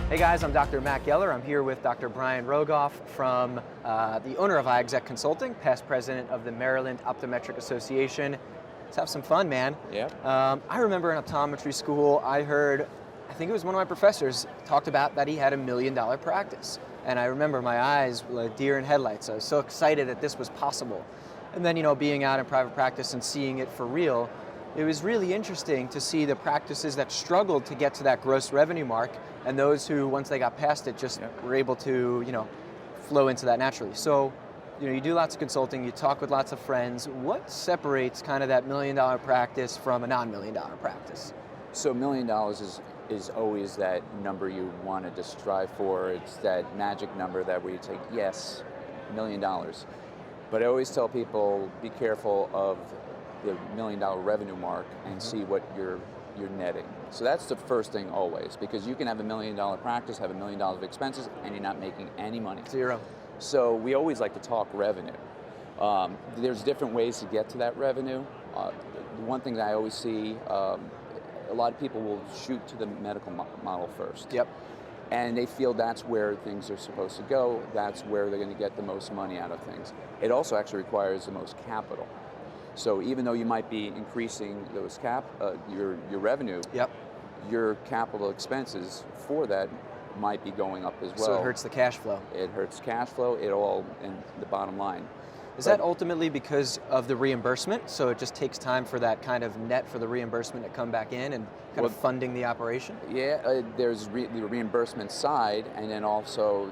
Hey guys, I'm Dr. Matt Geller. I'm here with Dr. Bryan Rogoff from the owner of iExec Consulting, past president of the Maryland Optometric Association. Let's have some fun, man. Yeah. I remember in optometry school, I think it was one of my professors talked about that he had $1 million practice. And I remember my eyes were like deer in headlights. I was so excited that this was possible. And then, being out in private practice and seeing it for real, it was really interesting to see the practices that struggled to get to that gross revenue mark and those who, once they got past it, just were able to, flow into that naturally. So, you do lots of consulting, you talk with lots of friends. What separates kind of that $1 million practice from a non-$1 million practice? So $1 million is always that number you want to strive for. It's that magic number that where you take, yes, $1 million. But I always tell people, be careful of the $1 million revenue mark and see what you're netting. So that's the first thing always, because you can have $1 million practice, have $1 million of expenses, and you're not making any money. Zero. So we always like to talk revenue. There's different ways to get to that revenue. The one thing that I always see, a lot of people will shoot to the medical model first. Yep. And they feel that's where things are supposed to go, that's where they're going to get the most money out of things. It also actually requires the most capital. So even though you might be increasing those your revenue, yep, your capital expenses for that might be going up as well. So it hurts the cash flow. It hurts cash flow, it all in the bottom line. Is that ultimately because of the reimbursement? So it just takes time for that kind of net for the reimbursement to come back in and kind of funding the operation? Yeah, there's the reimbursement side, and then also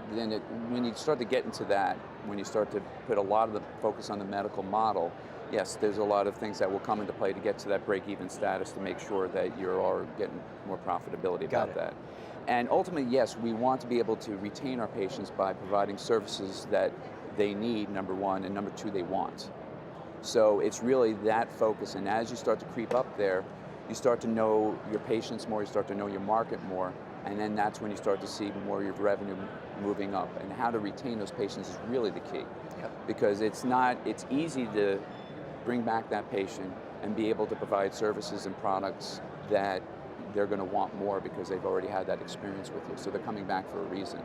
when you start to get into that, when you start to put a lot of the focus on the medical model, yes, there's a lot of things that will come into play to get to that break-even status to make sure that you are getting more profitability about that. And ultimately, yes, we want to be able to retain our patients by providing services that they need, number one, and number two, they want. So it's really that focus, and as you start to creep up there, you start to know your patients more, you start to know your market more, and then that's when you start to see more of your revenue moving up. And how to retain those patients is really the key. Yep. Because it's easy to bring back that patient and be able to provide services and products that they're going to want more because they've already had that experience with you. So they're coming back for a reason.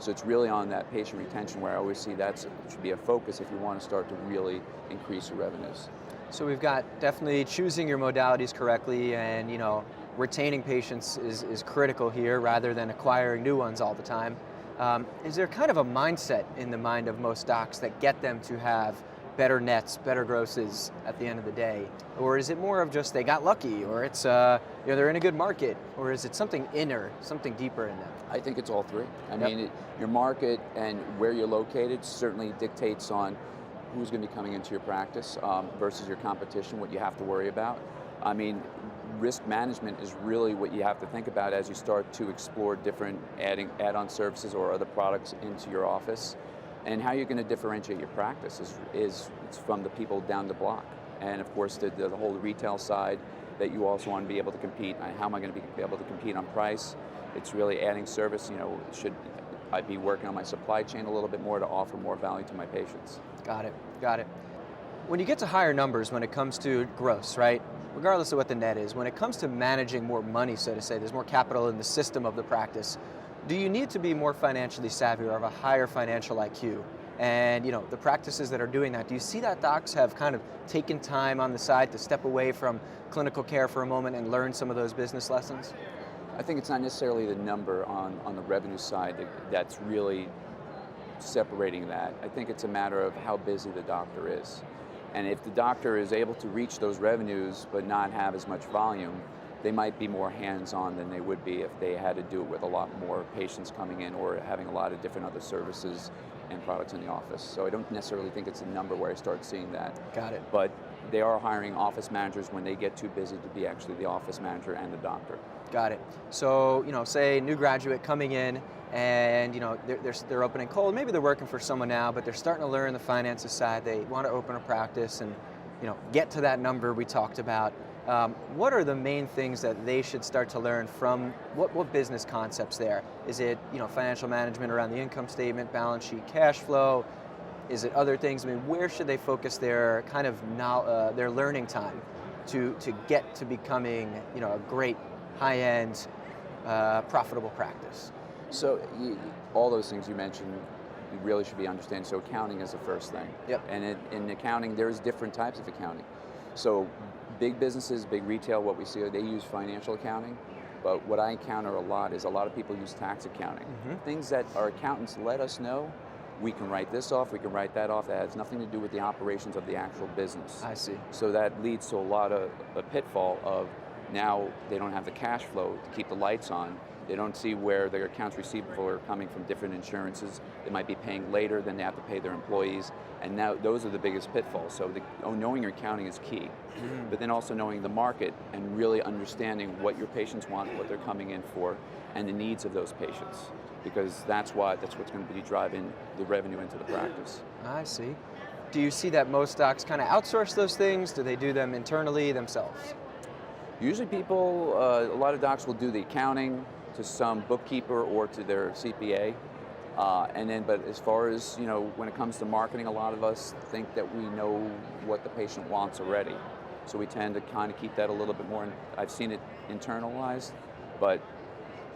So it's really on that patient retention where I always see that should be a focus if you want to start to really increase your revenues. So we've got definitely choosing your modalities correctly, and retaining patients is critical here rather than acquiring new ones all the time. Is there kind of a mindset in the mind of most docs that get them to have better nets, better grosses at the end of the day? Or is it more of just they got lucky, or it's they're in a good market, or is it something inner, something deeper in them? I think it's all three. I mean, your market and where you're located certainly dictates on who's going to be coming into your practice versus your competition, what you have to worry about. I mean, risk management is really what you have to think about as you start to explore different add-on services or other products into your office. And how you're going to differentiate your practice is from the people down the block. And of course, the whole retail side that you also want to be able to compete. How am I going to be able to compete on price? It's really adding service. Should I be working on my supply chain a little bit more to offer more value to my patients? Got it. When you get to higher numbers when it comes to gross, right? Regardless of what the net is, when it comes to managing more money, so to say, there's more capital in the system of the practice. Do you need to be more financially savvy or have a higher financial IQ? And the practices that are doing that, do you see that docs have kind of taken time on the side to step away from clinical care for a moment and learn some of those business lessons? I think it's not necessarily the number on the revenue side that's really separating that. I think it's a matter of how busy the doctor is. And if the doctor is able to reach those revenues but not have as much volume, they might be more hands-on than they would be if they had to do it with a lot more patients coming in or having a lot of different other services and products in the office. So I don't necessarily think it's a number where I start seeing that. Got it. But they are hiring office managers when they get too busy to be actually the office manager and the doctor. Got it. So, say new graduate coming in and, they're opening cold. Maybe they're working for someone now, but they're starting to learn the finances side. They want to open a practice and, get to that number we talked about. What are the main things that they should start to learn from what business concepts there? Is it financial management around the income statement, balance sheet, cash flow? Is it other things? I mean, where should they focus their kind of their learning time to get to becoming a great high-end profitable practice? So all those things you mentioned, you really should be understanding. So accounting is the first thing. Yep. And in accounting, there's different types of accounting. So big businesses, big retail, what we see, they use financial accounting. But what I encounter a lot is a lot of people use tax accounting. Things that our accountants let us know, we can write this off, we can write that off. That has nothing to do with the operations of the actual business. I see. So that leads to a lot of a pitfall of now they don't have the cash flow to keep the lights on. They don't see where their accounts receivable are coming from different insurances. They might be paying later than they have to pay their employees. And now those are the biggest pitfalls. So knowing your accounting is key. But then also knowing the market and really understanding what your patients want, what they're coming in for, and the needs of those patients. Because that's what's going to be driving the revenue into the practice. I see. Do you see that most docs kind of outsource those things? Do they do them internally themselves? Usually people, a lot of docs will do the accounting to some bookkeeper or to their CPA. But as far as, when it comes to marketing, a lot of us think that we know what the patient wants already. So we tend to kind of keep that a little bit more, I've seen it internalized, but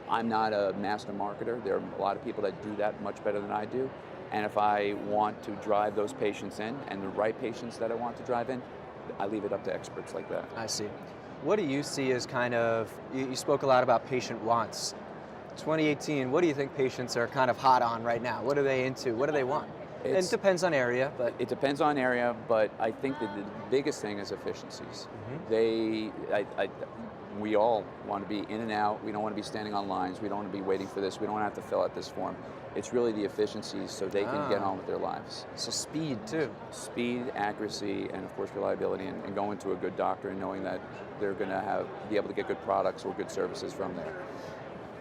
I'm not a master marketer. There are a lot of people that do that much better than I do. And if I want to drive those patients in, and the right patients that I want to drive in, I leave it up to experts like that. I see. What do you see as kind of, you spoke a lot about patient wants. 2018, what do you think patients are kind of hot on right now? What are they into? What do they want? It depends on area, but... It depends on area, but I think that the biggest thing is efficiencies. We all want to be in and out. We don't want to be standing on lines. We don't want to be waiting for this. We don't want to have to fill out this form. It's really the efficiencies so they can get on with their lives. So speed too. Speed, accuracy, and of course reliability, and going to a good doctor and knowing that they're going to be able to get good products or good services from there.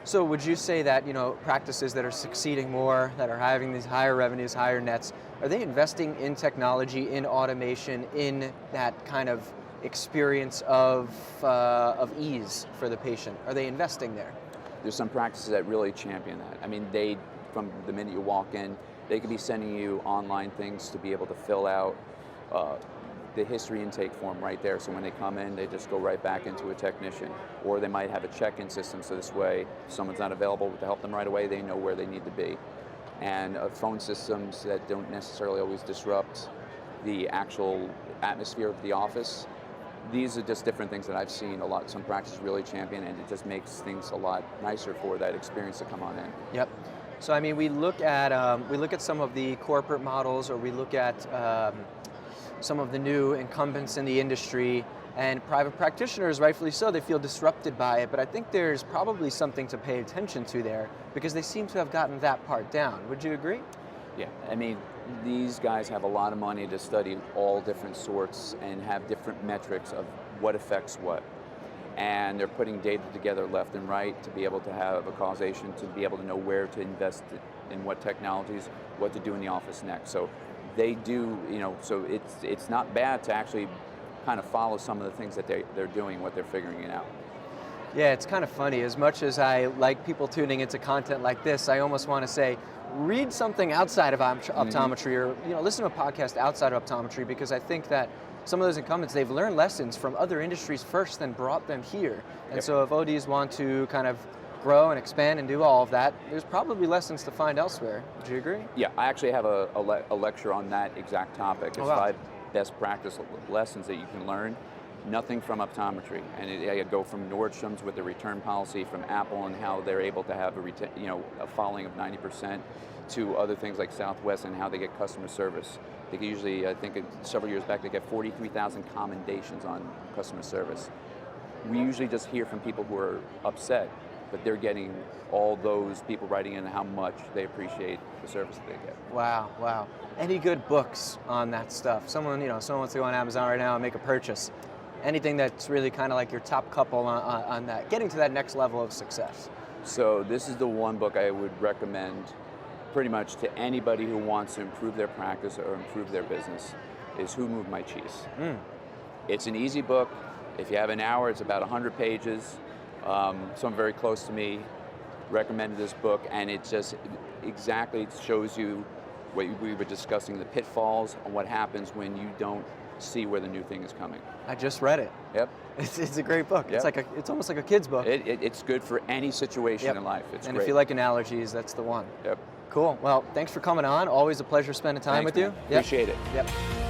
So would you say that, practices that are succeeding more, that are having these higher revenues, higher nets, are they investing in technology, in automation, in that kind of experience of ease for the patient? Are they investing there? There's some practices that really champion that. I mean, from the minute you walk in, they could be sending you online things to be able to fill out the history intake form right there. So when they come in, they just go right back into a technician. Or they might have a check-in system, so this way, if someone's not available to help them right away, they know where they need to be. And phone systems that don't necessarily always disrupt the actual atmosphere of the office. These are just different things that I've seen some practices really champion, and it just makes things a lot nicer for that experience to come on in. Yep. So I mean, we look at some of the corporate models, or we look at some of the new incumbents in the industry, and private practitioners, rightfully so, they feel disrupted by it, but I think there's probably something to pay attention to there, because they seem to have gotten that part down. Would you agree? Yeah, I mean, these guys have a lot of money to study all different sorts and have different metrics of what affects what. And they're putting data together left and right to be able to have a causation, to be able to know where to invest in what technologies, what to do in the office next. So they do, so it's not bad to actually kind of follow some of the things that they're doing, what they're figuring it out. Yeah, it's kind of funny. As much as I like people tuning into content like this, I almost want to say, read something outside of optometry, or listen to a podcast outside of optometry, because I think that some of those incumbents, they've learned lessons from other industries first, then brought them here. And so if ODs want to kind of grow and expand and do all of that, there's probably lessons to find elsewhere. Would you agree? Yeah, I actually have a lecture on that exact topic. It's 5 best practice lessons that you can learn. Nothing from optometry, and I go from Nordstrom's with the return policy, from Apple and how they're able to have a following of 90%, to other things like Southwest and how they get customer service. They can usually, I think several years back, they get 43,000 commendations on customer service. We usually just hear from people who are upset, but they're getting all those people writing in how much they appreciate the service that they get. Wow. Any good books on that stuff? Someone wants to go on Amazon right now and make a purchase. Anything that's really kind of like your top couple on that, getting to that next level of success? So this is the one book I would recommend pretty much to anybody who wants to improve their practice or improve their business, is Who Moved My Cheese? It's an easy book. If you have an hour, it's about 100 pages. Someone very close to me recommended this book, and it just exactly shows you what we were discussing, the pitfalls and what happens when you don't see where the new thing is coming. I just read it. Yep. It's a great book. Yep. It's almost like a kid's book. It's good for any situation Yep. in life. It's and great. if you like analogies, that's the one. Yep. Cool. Well, thanks for coming on. Always a pleasure spending time Thanks, with man. you. Yep. Appreciate it. Yep.